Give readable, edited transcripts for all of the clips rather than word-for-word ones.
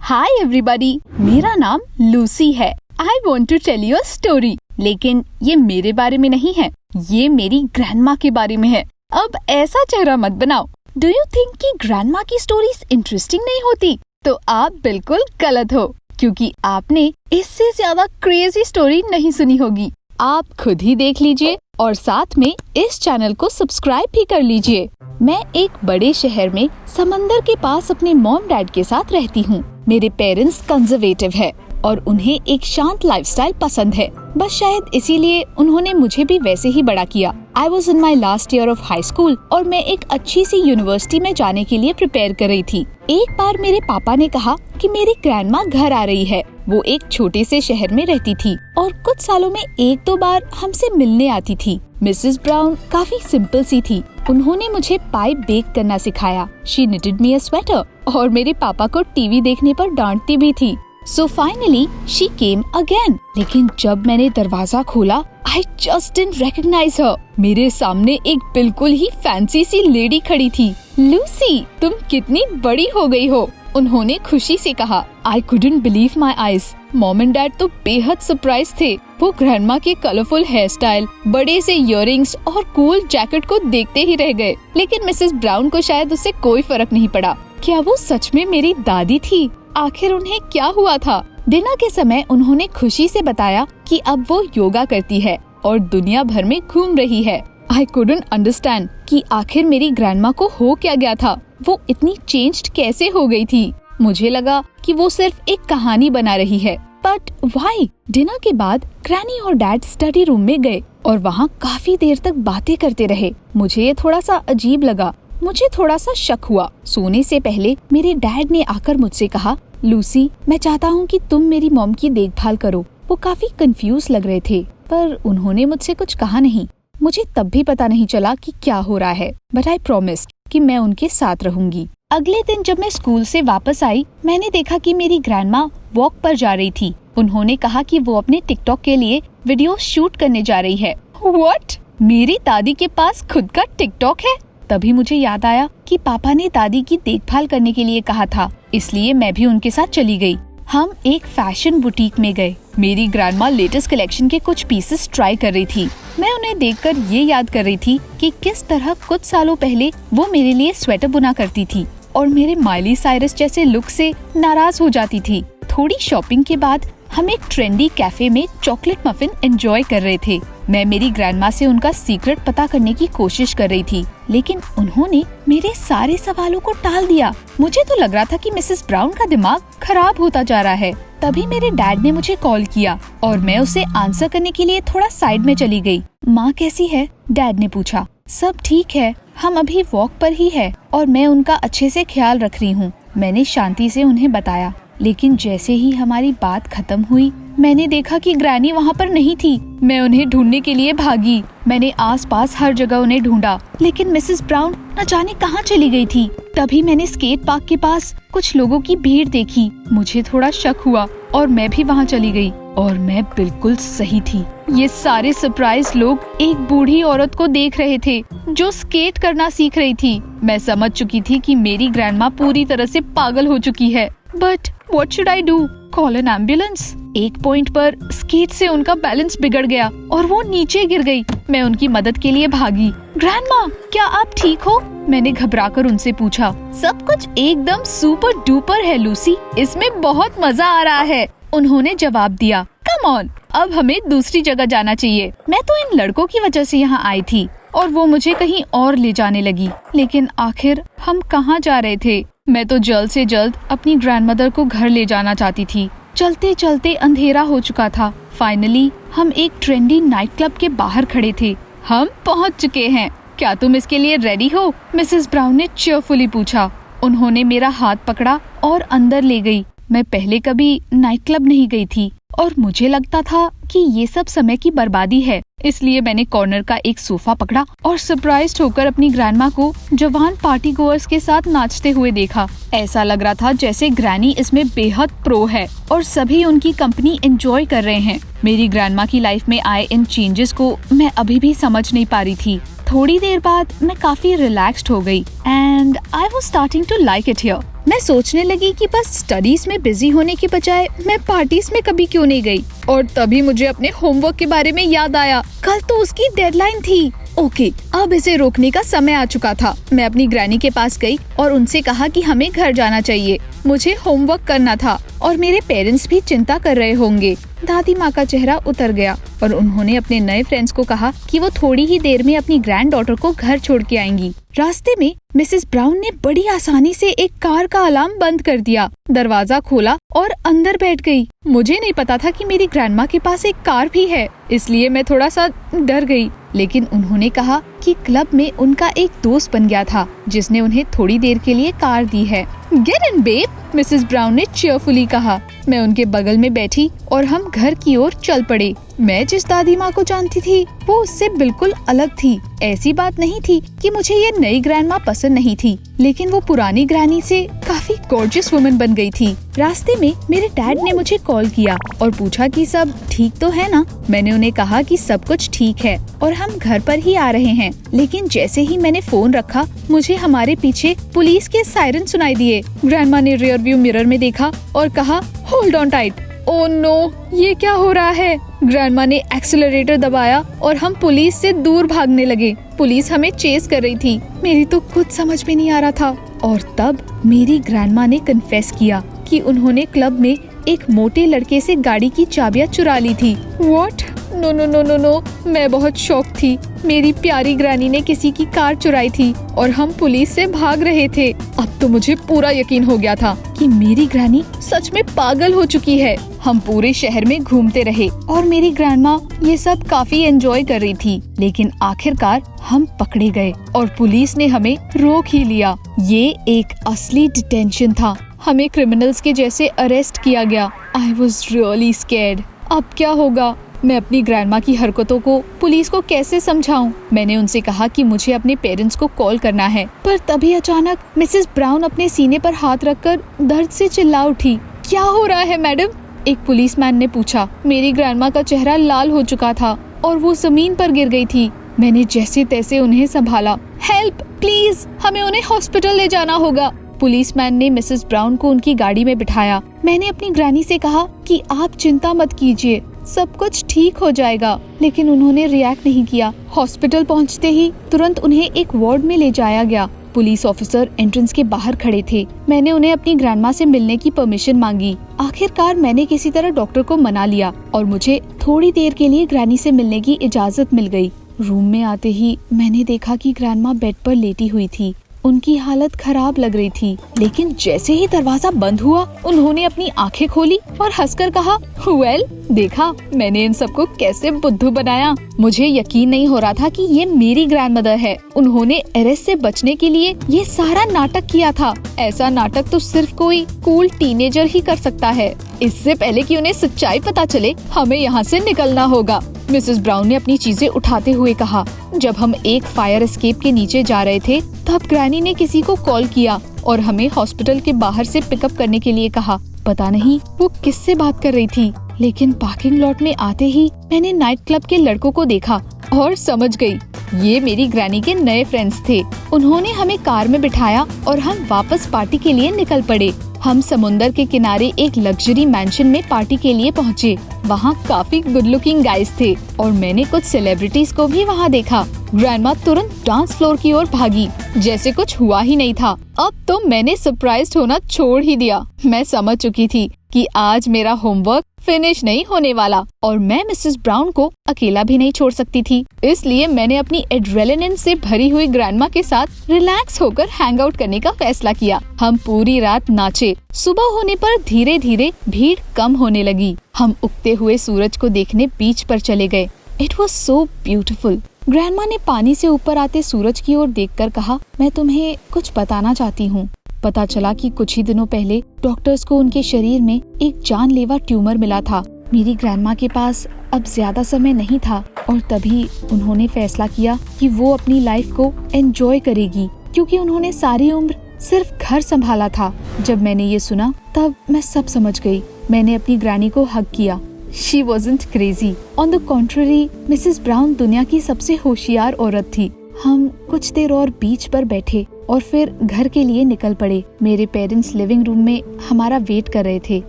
Hi everybody, मेरा नाम Lucy है। I want to tell you a story. लेकिन ये मेरे बारे में नहीं है, ये मेरी ग्रैंडमा के बारे में है। अब ऐसा चेहरा मत बनाओ। डू यू थिंक कि ग्रैंडमा की स्टोरीज इंटरेस्टिंग नहीं होती? तो आप बिल्कुल गलत हो, क्योंकि आपने इससे ज्यादा क्रेजी स्टोरी नहीं सुनी होगी। आप खुद ही देख लीजिए और साथ में इस चैनल को सब्सक्राइब भी कर लीजिए। मैं एक बड़े शहर में समंदर के पास अपने मॉम डैड के साथ रहती हूँ। मेरे पेरेंट्स कंजर्वेटिव है और उन्हें एक शांत लाइफस्टाइल पसंद है। बस शायद इसीलिए उन्होंने मुझे भी वैसे ही बड़ा किया। I was in my last year of high school और मैं एक अच्छी सी यूनिवर्सिटी में जाने के लिए प्रिपेयर कर रही थी। एक बार मेरे पापा ने कहा कि मेरी ग्रैंडमा घर आ रही है। वो एक छोटे से शहर में रहती थी और कुछ सालों में एक दो बार हमसे मिलने आती थी। मिसेस ब्राउन काफी सिंपल सी थी। उन्होंने मुझे पाई बेक करना सिखाया। She knitted me a sweater और मेरे पापा को टीवी देखने पर डांटती भी थी। So finally she came again. लेकिन जब मैंने दरवाजा खोला, I just didn't recognize her. मेरे सामने एक बिल्कुल ही फैंसी सी लेडी खड़ी थी। लूसी, तुम कितनी बड़ी हो गई हो, उन्होंने खुशी से कहा। I couldn't believe my eyes. Mom and dad तो बेहद सरप्राइज थे। वो ग्रैंडमा के कलरफुल हेयर स्टाइल, बड़े से इयररिंग्स और कूल जैकेट को देखते ही रह गए। लेकिन मिसेस ब्राउन को शायद उससे कोई फर्क नहीं पड़ा। क्या वो सच में मेरी दादी थी? आखिर उन्हें क्या हुआ था? डिनर के समय उन्होंने खुशी से बताया कि अब वो योगा करती है और दुनिया भर में घूम रही है। I couldn't understand कि आखिर मेरी ग्रैंडमा को हो क्या गया था। वो इतनी चेंज्ड कैसे हो गई थी? मुझे लगा कि वो सिर्फ एक कहानी बना रही है। But why? डिनर के बाद ग्रैनी और डैड स्टडी रूम में गए और वहाँ काफी देर तक बातें करते रहे। मुझे ये थोड़ा सा अजीब लगा। मुझे थोड़ा सा शक हुआ। सोने से पहले मेरे डैड ने आकर मुझसे कहा, लूसी, मैं चाहता हूँ कि तुम मेरी मॉम की देखभाल करो। वो काफी कंफ्यूज लग रहे थे, पर उन्होंने मुझसे कुछ कहा नहीं। मुझे तब भी पता नहीं चला कि क्या हो रहा है, बट आई प्रॉमिस्ड कि मैं उनके साथ रहूंगी। अगले दिन जब मैं स्कूल से वापस आई, मैंने देखा कि मेरी ग्रैंडमा वॉक पर जा रही थी। उन्होंने कहा कि वो अपने टिकटॉक के लिए वीडियो शूट करने जा रही है। व्हाट? मेरी दादी के पास खुद का टिकटॉक है? तभी मुझे याद आया कि पापा ने दादी की देखभाल करने के लिए कहा था, इसलिए मैं भी उनके साथ चली गई। हम एक फैशन बुटीक में गए। मेरी ग्रैंडमा लेटेस्ट कलेक्शन के कुछ पीसेस ट्राई कर रही थी। मैं उन्हें देखकर ये याद कर रही थी कि किस तरह कुछ सालों पहले वो मेरे लिए स्वेटर बुना करती थी और मेरे माइली साइरस जैसे लुक से नाराज हो जाती थी। थोड़ी शॉपिंग के बाद हम एक ट्रेंडी कैफे में चॉकलेट मफिन एंजॉय कर रहे थे। मैं मेरी ग्रैंडमा से उनका सीक्रेट पता करने की कोशिश कर रही थी, लेकिन उन्होंने मेरे सारे सवालों को टाल दिया। मुझे तो लग रहा था कि मिसेस ब्राउन का दिमाग खराब होता जा रहा है। तभी मेरे डैड ने मुझे कॉल किया और मैं उसे आंसर करने के लिए थोड़ा साइड में चली गई। माँ कैसी है? डैड ने पूछा। सब ठीक है, हम अभी वॉक पर ही है और मैं उनका अच्छे से ख्याल रख रही हूँ, मैंने शांति से उन्हें बताया। लेकिन जैसे ही हमारी बात खत्म हुई, मैंने देखा कि ग्रैनी वहाँ पर नहीं थी। मैं उन्हें ढूंढने के लिए भागी। मैंने आसपास हर जगह उन्हें ढूंढा, लेकिन मिसेस ब्राउन न जाने कहाँ चली गई थी। तभी मैंने स्केट पार्क के पास कुछ लोगों की भीड़ देखी। मुझे थोड़ा शक हुआ और मैं भी वहाँ चली गई। और मैं बिल्कुल सही थी। ये सारे सरप्राइज लोग एक बूढ़ी औरत को देख रहे थे जो स्केट करना सीख रही थी। मैं समझ चुकी थी कि मेरी ग्रैंडमा पूरी तरह से पागल हो चुकी है। But What should I do? Call an ambulance? एक पॉइंट पर स्केट से उनका बैलेंस बिगड़ गया और वो नीचे गिर गई। मैं उनकी मदद के लिए भागी। ग्रैंडमा, क्या आप ठीक हो? मैंने घबराकर उनसे पूछा। सब कुछ एकदम सुपर डुपर है लूसी, इसमें बहुत मजा आ रहा है, उन्होंने जवाब दिया। कम ऑन, अब हमें दूसरी जगह जाना चाहिए। मैं तो इन लड़कों की वजह से यहाँ आई थी और वो मुझे कहीं और ले जाने लगी। लेकिन आखिर हम कहाँ जा रहे थे? मैं तो जल्द से जल्द अपनी ग्रैंडमदर को घर ले जाना चाहती थी। चलते चलते अंधेरा हो चुका था। फाइनली हम एक ट्रेंडी नाइट क्लब के बाहर खड़े थे। हम पहुंच चुके हैं, क्या तुम इसके लिए रेडी हो? मिसेस ब्राउन ने चीयरफुली पूछा। उन्होंने मेरा हाथ पकड़ा और अंदर ले गई। मैं पहले कभी नाइट क्लब नहीं गई थी और मुझे लगता था कि ये सब समय की बर्बादी है, इसलिए मैंने कॉर्नर का एक सोफा पकड़ा और सरप्राइज्ड होकर अपनी ग्रैंडमा को जवान पार्टी गोअर्स के साथ नाचते हुए देखा। ऐसा लग रहा था जैसे ग्रैनी इसमें बेहद प्रो है और सभी उनकी कंपनी एंजॉय कर रहे हैं। मेरी ग्रैंडमा की लाइफ में आए इन चेंजेस को मैं अभी भी समझ नहीं पा रही थी। थोड़ी देर बाद मैं काफी रिलैक्स्ड हो गई and I was starting to like it here. मैं सोचने लगी कि बस स्टडीज में बिजी होने के बजाय मैं पार्टीज में कभी क्यों नहीं गई। और तभी मुझे अपने होमवर्क के बारे में याद आया, कल तो उसकी डेडलाइन थी। ओके, अब इसे रोकने का समय आ चुका था। मैं अपनी ग्रैनी के पास गई और उनसे कहा कि हमें घर जाना चाहिए, मुझे होमवर्क करना था और मेरे पेरेंट्स भी चिंता कर रहे होंगे। दादी माँ का चेहरा उतर गया और उन्होंने अपने नए फ्रेंड्स को कहा कि वो थोड़ी ही देर में अपनी ग्रैंड डॉटर को घर छोड़ के आएंगी। रास्ते में मिसेस ब्राउन ने बड़ी आसानी से एक कार का अलार्म बंद कर दिया, दरवाजा खोला और अंदर बैठ गई। मुझे नहीं पता था कि मेरी ग्रैंडमा के पास एक कार भी है, इसलिए मैं थोड़ा सा डर गई। लेकिन उन्होंने कहा कि क्लब में उनका एक दोस्त बन गया था जिसने उन्हें थोड़ी देर के लिए कार दी है। Get in babe, Mrs Brown ने चीयरफुली कहा। मैं उनके बगल में बैठी और हम घर की ओर चल पड़े। मैं जिस दादी माँ को जानती थी वो उससे बिल्कुल अलग थी। ऐसी बात नहीं थी कि मुझे ये नई ग्रैंड माँ पसंद नहीं थी, लेकिन वो पुरानी ग्रैनी से काफी गॉर्जियस वुमन बन गई थी। रास्ते में मेरे डैड ने मुझे कॉल किया और पूछा कि सब ठीक तो है ना। मैंने उन्हें कहा कि सब कुछ ठीक है और हम घर पर ही आ रहे हैं। लेकिन जैसे ही मैंने फोन रखा, मुझे हमारे पीछे पुलिस के सायरन सुनाई दिए। ग्रैंडमा ने रियर व्यू मिरर में देखा और कहा, hold on tight. Oh no, ये क्या हो रहा है? ग्रैंडमा ने एक्सेलरेटर दबाया और हम पुलिस से दूर भागने लगे। पुलिस हमें चेस कर रही थी। मेरी तो कुछ समझ में नहीं आ रहा था। और तब मेरी ग्रैंडमा ने कन्फेस किया कि उन्होंने क्लब में एक मोटे लड़के से गाड़ी की चाबियां चुरा ली थी। What? No no no no no, मैं बहुत शॉक थी। मेरी प्यारी ग्रैनी ने किसी की कार चुराई थी और हम पुलिस से भाग रहे थे। अब तो मुझे पूरा यकीन हो गया था कि मेरी ग्रैनी सच में पागल हो चुकी है। हम पूरे शहर में घूमते रहे और मेरी ग्रैंडमा ये सब काफी एंजॉय कर रही थी। लेकिन आखिरकार हम पकड़े गए और पुलिस ने हमें रोक ही लिया। ये एक असली डिटेंशन था। हमें क्रिमिनल्स के जैसे अरेस्ट किया गया। I was really scared. अब क्या होगा? मैं अपनी ग्रैंडमा की हरकतों को पुलिस को कैसे समझाऊं? मैंने उनसे कहा कि मुझे अपने पेरेंट्स को कॉल करना है, पर तभी अचानक मिसेस ब्राउन अपने सीने पर हाथ रखकर दर्द से चिल्ला उठी। क्या हो रहा है मैडम? एक पुलिसमैन ने पूछा। मेरी ग्रैंडमा का चेहरा लाल हो चुका था और वो जमीन पर गिर गई थी। मैंने जैसे तैसे उन्हें संभाला। हेल्प प्लीज, हमें उन्हें हॉस्पिटल ले जाना होगा। पुलिसमैन ने मिसेस ब्राउन को उनकी गाड़ी में बिठाया। मैंने अपनी ग्रैनी से कहा कि आप चिंता मत कीजिए, सब कुछ ठीक हो जाएगा। लेकिन उन्होंने रिएक्ट नहीं किया। हॉस्पिटल पहुंचते ही तुरंत उन्हें एक वार्ड में ले जाया गया। पुलिस ऑफिसर एंट्रेंस के बाहर खड़े थे। मैंने उन्हें अपनी ग्रैंडमा से मिलने की परमिशन मांगी। आखिरकार मैंने किसी तरह डॉक्टर को मना लिया और मुझे थोड़ी देर के लिए ग्रैनी से मिलने की इजाजत मिल गई। रूम में आते ही मैंने देखा कि ग्रैंडमा बेड पर लेटी हुई थी। उनकी हालत खराब लग रही थी। लेकिन जैसे ही दरवाजा बंद हुआ, उन्होंने अपनी आंखें खोली और हंसकर कहा, वेल, देखा मैंने इन सबको कैसे बुद्धू बनाया। मुझे यकीन नहीं हो रहा था कि ये मेरी ग्रैंडमदर है। उन्होंने अरेस्ट से बचने के लिए ये सारा नाटक किया था। ऐसा नाटक तो सिर्फ कोई कूल टीनेजर ही कर सकता है। इससे पहले कि उन्हें सच्चाई पता चले, हमें यहाँ से निकलना होगा। मिसेस ब्राउन ने अपनी चीजें उठाते हुए कहा। जब हम एक फायर एस्केप के नीचे जा रहे थे, तब ग्रैनी ने किसी को कॉल किया और हमें हॉस्पिटल के बाहर से पिकअप करने के लिए कहा। पता नहीं वो किससे बात कर रही थी, लेकिन पार्किंग लॉट में आते ही मैंने नाइट क्लब के लड़कों को देखा और समझ गई, ये मेरी ग्रैनी के नए फ्रेंड्स थे। उन्होंने हमें कार में बिठाया और हम वापस पार्टी के लिए निकल पड़े। हम समुंदर के किनारे एक लग्जरी मैंशन में पार्टी के लिए पहुँचे। वहाँ काफी गुड लुकिंग गाइज थे और मैंने कुछ सेलिब्रिटीज को भी वहाँ देखा। ग्रैंडमा तुरंत डांस फ्लोर की ओर भागी, जैसे कुछ हुआ ही नहीं था। अब तो मैंने सरप्राइज्ड होना छोड़ ही दिया। मैं समझ चुकी थी कि आज मेरा होमवर्क फिनिश नहीं होने वाला और मैं मिसेस ब्राउन को अकेला भी नहीं छोड़ सकती थी। इसलिए मैंने अपनी एड्रेनालिन से भरी हुई ग्रैंडमा के साथ रिलैक्स होकर हैंग आउट करने का फैसला किया। हम पूरी रात नाचे। सुबह होने पर धीरे धीरे भीड़ कम होने लगी। हम उगते हुए सूरज को देखने बीच पर चले गए। It was so beautiful. Grandma ने पानी से ऊपर आते सूरज की ओर देखकर कहा, मैं तुम्हें कुछ बताना चाहती हूँ। पता चला कि कुछ ही दिनों पहले डॉक्टर्स को उनके शरीर में एक जानलेवा ट्यूमर मिला था। मेरी ग्रैंडमा के पास अब ज्यादा समय नहीं था और तभी उन्होंने फैसला किया कि वो अपनी लाइफ को एंजॉय करेगी, क्योंकि उन्होंने सारी उम्र सिर्फ घर संभाला था। जब मैंने ये सुना तब मैं सब समझ गई। मैंने अपनी ग्रैनी को हग किया। She wasn't crazy. On the contrary, Mrs brown दुनिया की सबसे होशियार औरत थी। हम कुछ देर और बीच पर बैठे और फिर घर के लिए निकल पड़े। मेरे पेरेंट्स लिविंग रूम में हमारा वेट कर रहे थे।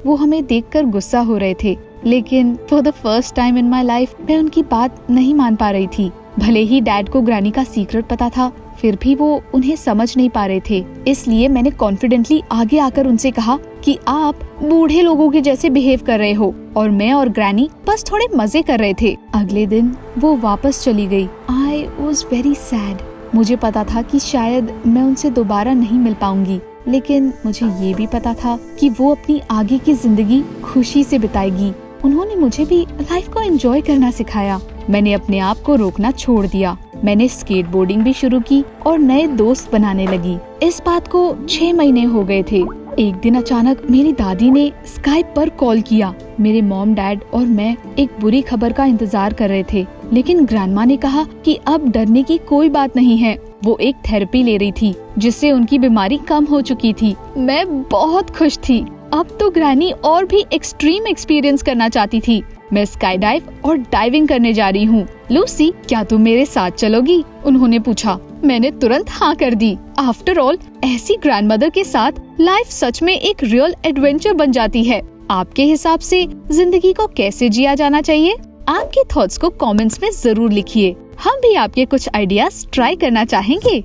वो हमें देखकर गुस्सा हो रहे थे, लेकिन for the first time in my life मैं उनकी बात नहीं मान पा रही थी। भले ही डैड को ग्रैनी का सीक्रेट पता था, फिर भी वो उन्हें समझ नहीं पा रहे थे। इसलिए मैंने कॉन्फिडेंटली आगे आकर उनसे कहा कि आप बूढ़े लोगों के जैसे बिहेव कर रहे हो और मैं और ग्रैनी बस थोड़े मजे कर रहे थे। अगले दिन वो वापस चली गई। I was very sad. मुझे पता था कि शायद मैं उनसे दोबारा नहीं मिल पाऊंगी, लेकिन मुझे ये भी पता था कि वो अपनी आगे की जिंदगी खुशी से बिताएगी। उन्होंने मुझे भी लाइफ को एंजॉय करना सिखाया। मैंने अपने आप को रोकना छोड़ दिया। मैंने स्केटबोर्डिंग भी शुरू की और नए दोस्त बनाने लगी। इस बात को 6 महीने हो गए थे। एक दिन अचानक मेरी दादी ने स्काइप पर कॉल किया। मेरे मॉम, डैड और मैं एक बुरी खबर का इंतजार कर रहे थे, लेकिन ग्रैंडमा ने कहा कि अब डरने की कोई बात नहीं है। वो एक थेरेपी ले रही थी जिससे उनकी बीमारी कम हो चुकी थी। मैं बहुत खुश थी। अब तो ग्रैनी और भी एक्सट्रीम एक्सपीरियंस करना चाहती थी। मैं स्काई डाइव और डाइविंग करने जा रही हूँ। लूसी, क्या तुम मेरे साथ चलोगी? उन्होंने पूछा। मैंने तुरंत हाँ कर दी। आफ्टर ऑल, ऐसी ग्रैंडमदर के साथ लाइफ सच में एक रियल एडवेंचर बन जाती है। आपके हिसाब से जिंदगी को कैसे जिया जाना चाहिए? आपके थॉट्स को कमेंट्स में जरूर लिखिए। हम भी आपके कुछ आइडियाज ट्राई करना चाहेंगे।